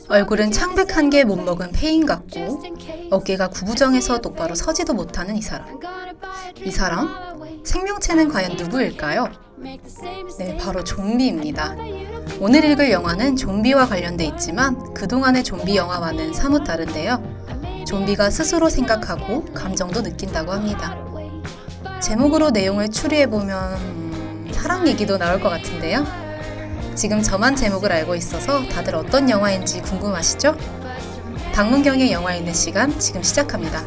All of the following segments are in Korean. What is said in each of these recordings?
얼굴은 창백 한 개 못 먹은 폐인 같고 어깨가 구부정해서 똑바로 서지도 못하는 이 사람. 이 사람? 생명체는 과연 누구일까요? 네, 바로 좀비입니다. 오늘 읽을 영화는 좀비와 관련돼 있지만 그동안의 좀비 영화와는 사뭇 다른데요. 좀비가 스스로 생각하고 감정도 느낀다고 합니다. 제목으로 내용을 추리해보면 사랑 얘기도 나올 것 같은데요. 지금 저만 제목을 알고 있어서 다들 어떤 영화인지 궁금하시죠? 박문경의 영화 읽는 시간 지금 시작합니다.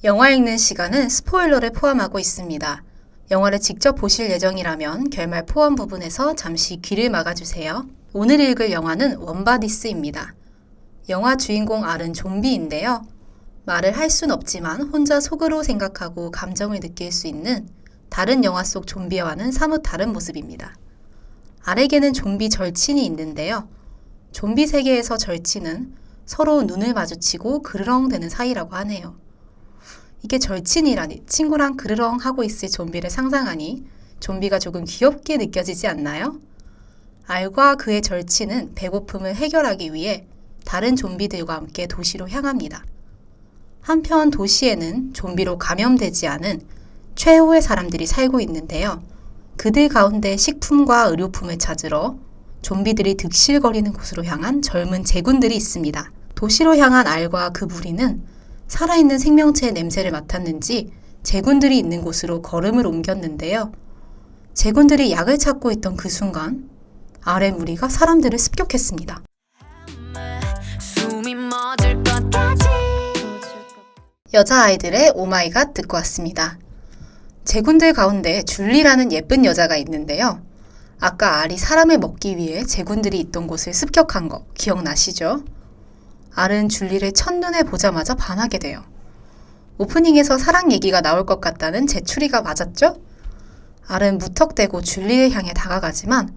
영화 읽는 시간은 스포일러를 포함하고 있습니다. 영화를 직접 보실 예정이라면 결말 포함 부분에서 잠시 귀를 막아주세요. 오늘 읽을 영화는 원바디스입니다. 영화 주인공 알은 좀비인데요. 말을 할 순 없지만 혼자 속으로 생각하고 감정을 느낄 수 있는 다른 영화 속 좀비와는 사뭇 다른 모습입니다. 알에게는 좀비 절친이 있는데요. 좀비 세계에서 절친은 서로 눈을 마주치고 그르렁대는 사이라고 하네요. 이게 절친이라니, 친구랑 그르렁 하고 있을 좀비를 상상하니 좀비가 조금 귀엽게 느껴지지 않나요? 알과 그의 절친은 배고픔을 해결하기 위해 다른 좀비들과 함께 도시로 향합니다. 한편 도시에는 좀비로 감염되지 않은 최후의 사람들이 살고 있는데요. 그들 가운데 식품과 의료품을 찾으러 좀비들이 득실거리는 곳으로 향한 젊은 제군들이 있습니다. 도시로 향한 알과 그 무리는 살아있는 생명체의 냄새를 맡았는지 제군들이 있는 곳으로 걸음을 옮겼는데요. 제군들이 약을 찾고 있던 그 순간 알의 무리가 사람들을 습격했습니다. 여자아이들의 오마이갓 듣고 왔습니다. 제군들 가운데 줄리라는 예쁜 여자가 있는데요. 아까 알이 사람을 먹기 위해 제군들이 있던 곳을 습격한 거 기억나시죠? 알은 줄리를 첫눈에 보자마자 반하게 돼요. 오프닝에서 사랑 얘기가 나올 것 같다는 제 추리가 맞았죠? 알은 무턱대고 줄리를 향해 다가가지만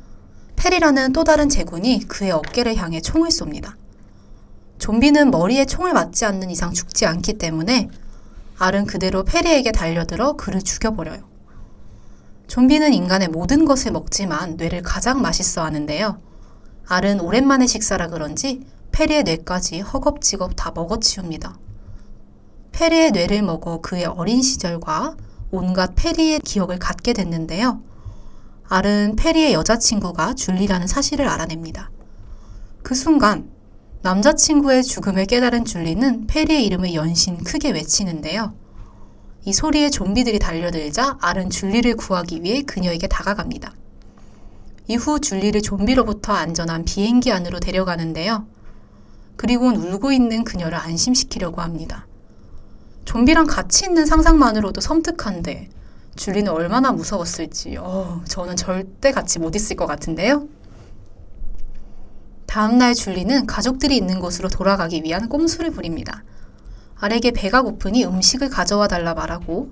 페리라는 또 다른 제군이 그의 어깨를 향해 총을 쏩니다. 좀비는 머리에 총을 맞지 않는 이상 죽지 않기 때문에 알은 그대로 페리에게 달려들어 그를 죽여버려요. 좀비는 인간의 모든 것을 먹지만 뇌를 가장 맛있어 하는데요. 알은 오랜만에 식사라 그런지 페리의 뇌까지 허겁지겁 다 먹어치웁니다. 페리의 뇌를 먹어 그의 어린 시절과 온갖 페리의 기억을 갖게 됐는데요. 알은 페리의 여자친구가 줄리라는 사실을 알아냅니다. 그 순간 남자친구의 죽음을 깨달은 줄리는 페리의 이름을 연신 크게 외치는데요. 이 소리에 좀비들이 달려들자 알은 줄리를 구하기 위해 그녀에게 다가갑니다. 이후 줄리를 좀비로부터 안전한 비행기 안으로 데려가는데요. 그리고는 울고 있는 그녀를 안심시키려고 합니다. 좀비랑 같이 있는 상상만으로도 섬뜩한데 줄리는 얼마나 무서웠을지 저는 절대 같이 못 있을 것 같은데요. 다음날 줄리는 가족들이 있는 곳으로 돌아가기 위한 꼼수를 부립니다. 알에게 배가 고프니 음식을 가져와 달라 말하고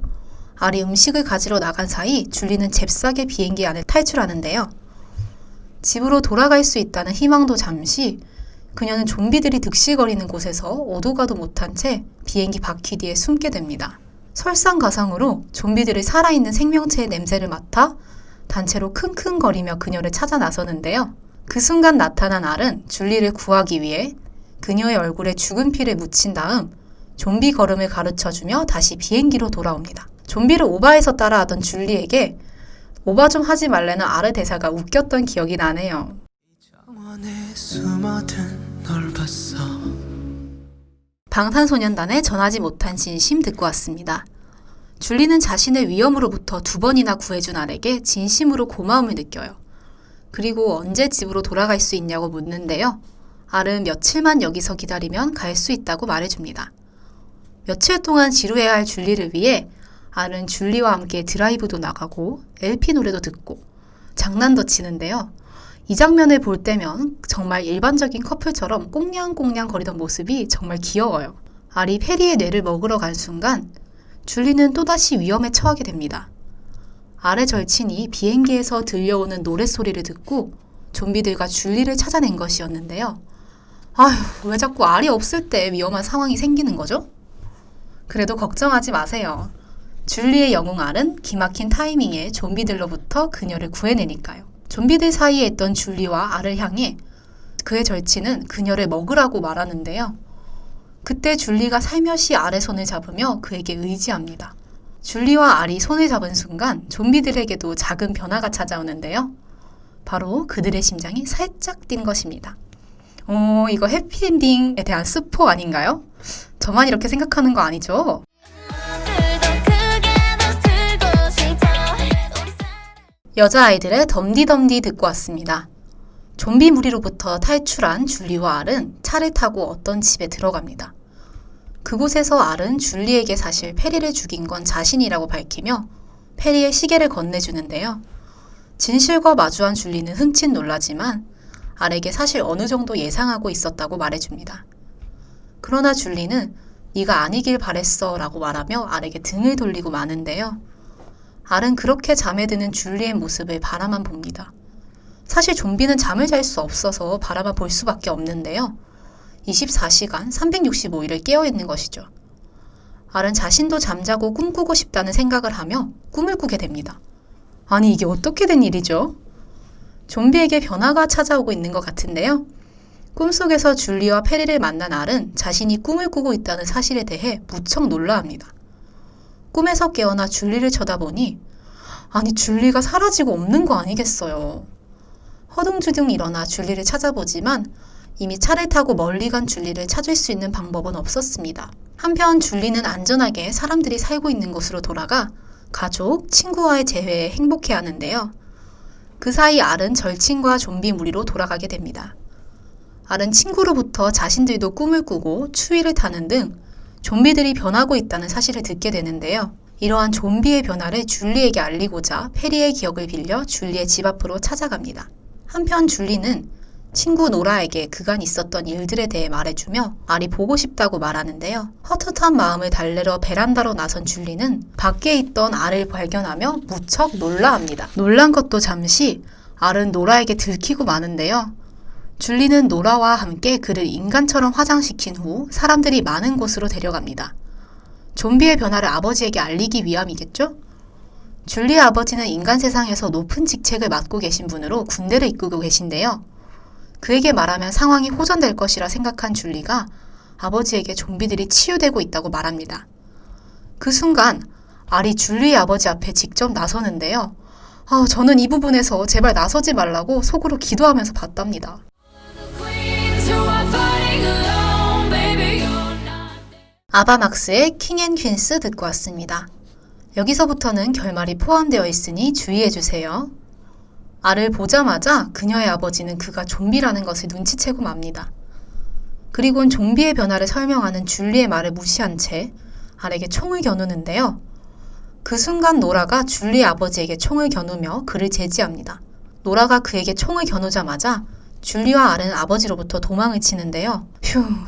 알이 음식을 가지러 나간 사이 줄리는 잽싸게 비행기 안을 탈출하는데요. 집으로 돌아갈 수 있다는 희망도 잠시 그녀는 좀비들이 득실거리는 곳에서 오도 가도 못한 채 비행기 바퀴 뒤에 숨게 됩니다. 설상가상으로 좀비들이 살아있는 생명체의 냄새를 맡아 단체로 킁킁거리며 그녀를 찾아 나서는데요. 그 순간 나타난 알은 줄리를 구하기 위해 그녀의 얼굴에 죽은 피를 묻힌 다음 좀비 걸음을 가르쳐주며 다시 비행기로 돌아옵니다. 좀비를 오바해서 따라하던 줄리에게 오바 좀 하지 말라는 알의 대사가 웃겼던 기억이 나네요. 방탄소년단의 전하지 못한 진심 듣고 왔습니다. 줄리는 자신을 위험으로부터 2번이나 구해준 알에게 진심으로 고마움을 느껴요. 그리고 언제 집으로 돌아갈 수 있냐고 묻는데요. 알은 며칠만 여기서 기다리면 갈 수 있다고 말해줍니다. 며칠 동안 지루해야 할 줄리를 위해 알은 줄리와 함께 드라이브도 나가고 LP 노래도 듣고 장난도 치는데요. 이 장면을 볼 때면 정말 일반적인 커플처럼 꽁냥꽁냥 거리던 모습이 정말 귀여워요. 알이 페리의 뇌를 먹으러 간 순간 줄리는 또다시 위험에 처하게 됩니다. 알의 절친이 비행기에서 들려오는 노랫소리를 듣고 좀비들과 줄리를 찾아낸 것이었는데요. 아휴, 왜 자꾸 알이 없을 때 위험한 상황이 생기는 거죠? 그래도 걱정하지 마세요. 줄리의 영웅 알은 기막힌 타이밍에 좀비들로부터 그녀를 구해내니까요. 좀비들 사이에 있던 줄리와 알을 향해 그의 절친은 그녀를 먹으라고 말하는데요. 그때 줄리가 살며시 알의 손을 잡으며 그에게 의지합니다. 줄리와 알이 손을 잡은 순간 좀비들에게도 작은 변화가 찾아오는데요. 바로 그들의 심장이 살짝 뛴 것입니다. 이거 해피엔딩에 대한 스포 아닌가요? 저만 이렇게 생각하는 거 아니죠? 여자아이들의 덤디덤디 듣고 왔습니다. 좀비 무리로부터 탈출한 줄리와 알은 차를 타고 어떤 집에 들어갑니다. 그곳에서 알은 줄리에게 사실 페리를 죽인 건 자신이라고 밝히며 페리의 시계를 건네주는데요. 진실과 마주한 줄리는 흠칫 놀라지만 알에게 사실 어느 정도 예상하고 있었다고 말해줍니다. 그러나 줄리는 네가 아니길 바랬어 라고 말하며 알에게 등을 돌리고 마는데요. 알은 그렇게 잠에 드는 줄리의 모습을 바라만 봅니다. 사실 좀비는 잠을 잘 수 없어서 바라만 볼 수밖에 없는데요. 24시간 365일을 깨어있는 것이죠. 알은 자신도 잠자고 꿈꾸고 싶다는 생각을 하며 꿈을 꾸게 됩니다. 아니, 이게 어떻게 된 일이죠? 좀비에게 변화가 찾아오고 있는 것 같은데요. 꿈속에서 줄리와 페리를 만난 알은 자신이 꿈을 꾸고 있다는 사실에 대해 무척 놀라합니다. 꿈에서 깨어나 줄리를 쳐다보니 아니, 줄리가 사라지고 없는 거 아니겠어요. 허둥지둥 일어나 줄리를 찾아보지만 이미 차를 타고 멀리 간 줄리를 찾을 수 있는 방법은 없었습니다. 한편 줄리는 안전하게 사람들이 살고 있는 곳으로 돌아가 가족, 친구와의 재회에 행복해하는데요. 그 사이 알은 절친과 좀비 무리로 돌아가게 됩니다. 알은 친구로부터 자신들도 꿈을 꾸고 추위를 타는 등 좀비들이 변하고 있다는 사실을 듣게 되는데요. 이러한 좀비의 변화를 줄리에게 알리고자 페리의 기억을 빌려 줄리의 집 앞으로 찾아갑니다. 한편 줄리는 친구 노라에게 그간 있었던 일들에 대해 말해주며 알이 보고 싶다고 말하는데요. 헛헛한 마음을 달래러 베란다로 나선 줄리는 밖에 있던 알을 발견하며 무척 놀라합니다. 놀란 것도 잠시 알은 노라에게 들키고 마는데요. 줄리는 노라와 함께 그를 인간처럼 화장시킨 후 사람들이 많은 곳으로 데려갑니다. 좀비의 변화를 아버지에게 알리기 위함이겠죠? 줄리의 아버지는 인간 세상에서 높은 직책을 맡고 계신 분으로 군대를 이끌고 계신데요. 그에게 말하면 상황이 호전될 것이라 생각한 줄리가 아버지에게 좀비들이 치유되고 있다고 말합니다. 그 순간 알이 줄리의 아버지 앞에 직접 나서는데요. 저는 이 부분에서 제발 나서지 말라고 속으로 기도하면서 봤답니다. 아바막스의 킹 앤 퀸스 듣고 왔습니다. 여기서부터는 결말이 포함되어 있으니 주의해주세요. 알을 보자마자 그녀의 아버지는 그가 좀비라는 것을 눈치채고 맙니다. 그리고는 좀비의 변화를 설명하는 줄리의 말을 무시한 채 알에게 총을 겨누는데요. 그 순간 노라가 줄리의 아버지에게 총을 겨누며 그를 제지합니다. 노라가 그에게 총을 겨누자마자 줄리와 알은 아버지로부터 도망을 치는데요.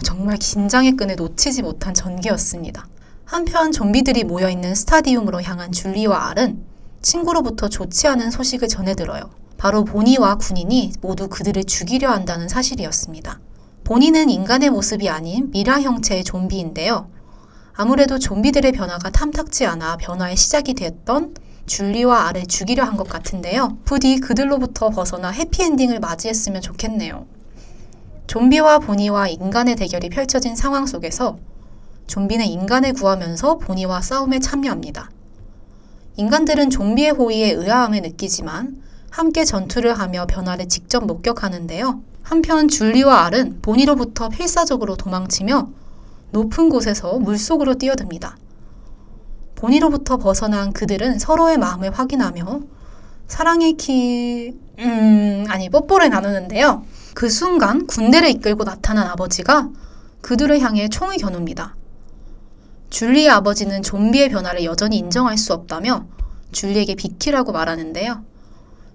정말 긴장의 끈을 놓치지 못한 전개였습니다. 한편 좀비들이 모여있는 스타디움으로 향한 줄리와 알은 친구로부터 좋지 않은 소식을 전해들어요. 바로 보니와 군인이 모두 그들을 죽이려 한다는 사실이었습니다. 보니는 인간의 모습이 아닌 미라 형체의 좀비인데요. 아무래도 좀비들의 변화가 탐탁지 않아 변화의 시작이 되었던 줄리와 알을 죽이려 한 것 같은데요. 부디 그들로부터 벗어나 해피엔딩을 맞이했으면 좋겠네요. 좀비와 보니와 인간의 대결이 펼쳐진 상황 속에서 좀비는 인간을 구하면서 보니와 싸움에 참여합니다. 인간들은 좀비의 호의에 의아함을 느끼지만 함께 전투를 하며 변화를 직접 목격하는데요. 한편 줄리와 알은 보니로부터 필사적으로 도망치며 높은 곳에서 물속으로 뛰어듭니다. 보니로부터 벗어난 그들은 서로의 마음을 확인하며 사랑의 뽀뽀를 나누는데요. 그 순간 군대를 이끌고 나타난 아버지가 그들을 향해 총을 겨눕니다. 줄리의 아버지는 좀비의 변화를 여전히 인정할 수 없다며 줄리에게 비키라고 말하는데요.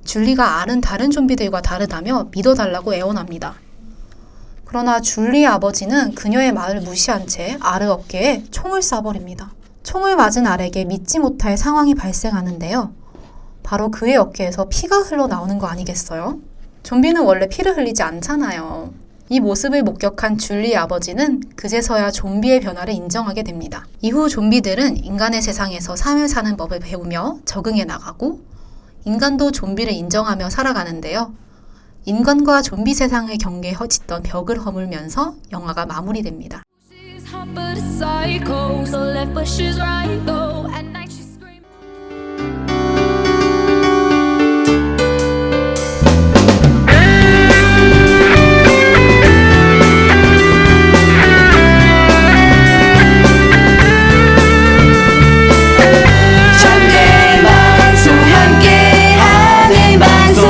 줄리가 알은 다른 좀비들과 다르다며 믿어달라고 애원합니다. 그러나 줄리의 아버지는 그녀의 말을 무시한 채 알의 어깨에 총을 쏴버립니다. 총을 맞은 알에게 믿지 못할 상황이 발생하는데요. 바로 그의 어깨에서 피가 흘러나오는 거 아니겠어요? 좀비는 원래 피를 흘리지 않잖아요. 이 모습을 목격한 줄리 아버지는 그제서야 좀비의 변화를 인정하게 됩니다. 이후 좀비들은 인간의 세상에서 삶을 사는 법을 배우며 적응해 나가고 인간도 좀비를 인정하며 살아가는데요. 인간과 좀비 세상의 경계에 허짓던 벽을 허물면서 영화가 마무리됩니다. She's hot but a psycho, so left but she's right though. At night she's screaming. 청대 방송 함께하는 방송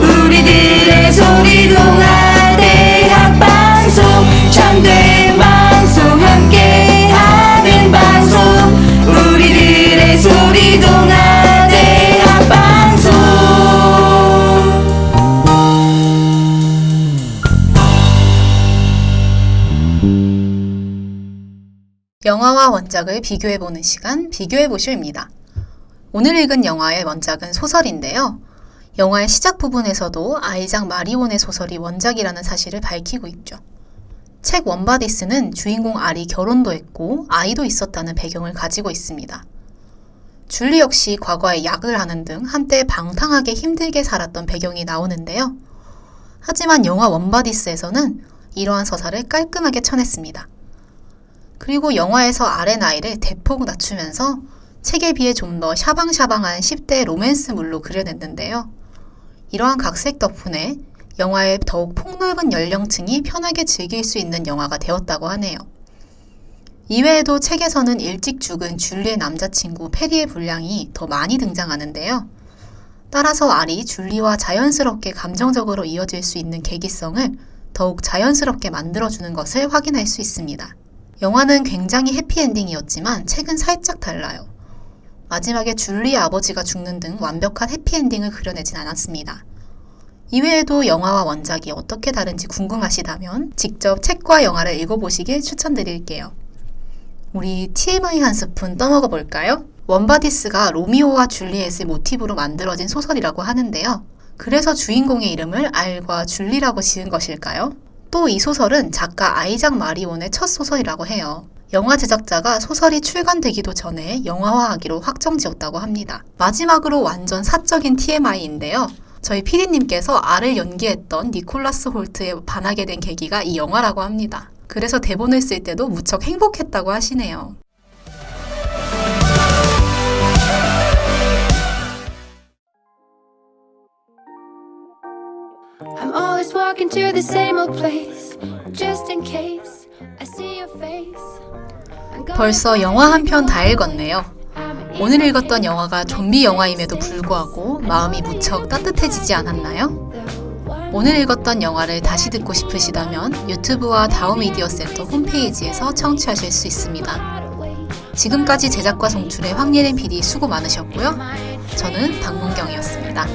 우리들의 소리 동아대학 방송 청대 방송 함께하는 방송 우리들의 소리 동아대학 방송 영화와 원작을 비교해보는 시간, 비교해보쇼입니다. 오늘 읽은 영화의 원작은 소설인데요. 영화의 시작 부분에서도 아이작 마리온의 소설이 원작이라는 사실을 밝히고 있죠. 책 원바디스는 주인공 알이 결혼도 했고 아이도 있었다는 배경을 가지고 있습니다. 줄리 역시 과거에 약을 하는 등 한때 방탕하게 힘들게 살았던 배경이 나오는데요. 하지만 영화 원바디스에서는 이러한 서사를 깔끔하게 쳐냈습니다. 그리고 영화에서 알의 나이를 대폭 낮추면서 책에 비해 좀 더 샤방샤방한 10대 로맨스물로 그려냈는데요. 이러한 각색 덕분에 영화의 더욱 폭넓은 연령층이 편하게 즐길 수 있는 영화가 되었다고 하네요. 이외에도 책에서는 일찍 죽은 줄리의 남자친구 페리의 분량이 더 많이 등장하는데요. 따라서 알이 줄리와 자연스럽게 감정적으로 이어질 수 있는 계기성을 더욱 자연스럽게 만들어주는 것을 확인할 수 있습니다. 영화는 굉장히 해피엔딩이었지만 책은 살짝 달라요. 마지막에 줄리의 아버지가 죽는 등 완벽한 해피엔딩을 그려내진 않았습니다. 이외에도 영화와 원작이 어떻게 다른지 궁금하시다면 직접 책과 영화를 읽어보시길 추천드릴게요. 우리 TMI 한 스푼 떠먹어 볼까요? 원바디스가 로미오와 줄리엣을 모티브로 만들어진 소설이라고 하는데요. 그래서 주인공의 이름을 알과 줄리라고 지은 것일까요? 또 이 소설은 작가 아이작 마리온의 첫 소설이라고 해요. 영화 제작자가 소설이 출간되기도 전에 영화화하기로 확정지었다고 합니다. 마지막으로 완전 사적인 TMI인데요. 저희 PD님께서 알을 연기했던 니콜라스 홀트에 반하게 된 계기가 이 영화라고 합니다. 그래서 대본을 쓸 때도 무척 행복했다고 하시네요. I'm always walking to the same old place, just in case I see your face. 벌써 영화 한 편 다 읽었네요. 오늘 읽었던 영화가 좀비 영화임에도 불구하고 마음이 무척 따뜻해지지 않았나요? 오늘 읽었던 영화를 다시 듣고 싶으시다면 유튜브와 다우미디어 센터 홈페이지에서 청취하실 수 있습니다. 지금까지 제작과 송출의 황예린 PD 수고 많으셨고요. 저는 박문경이었습니다.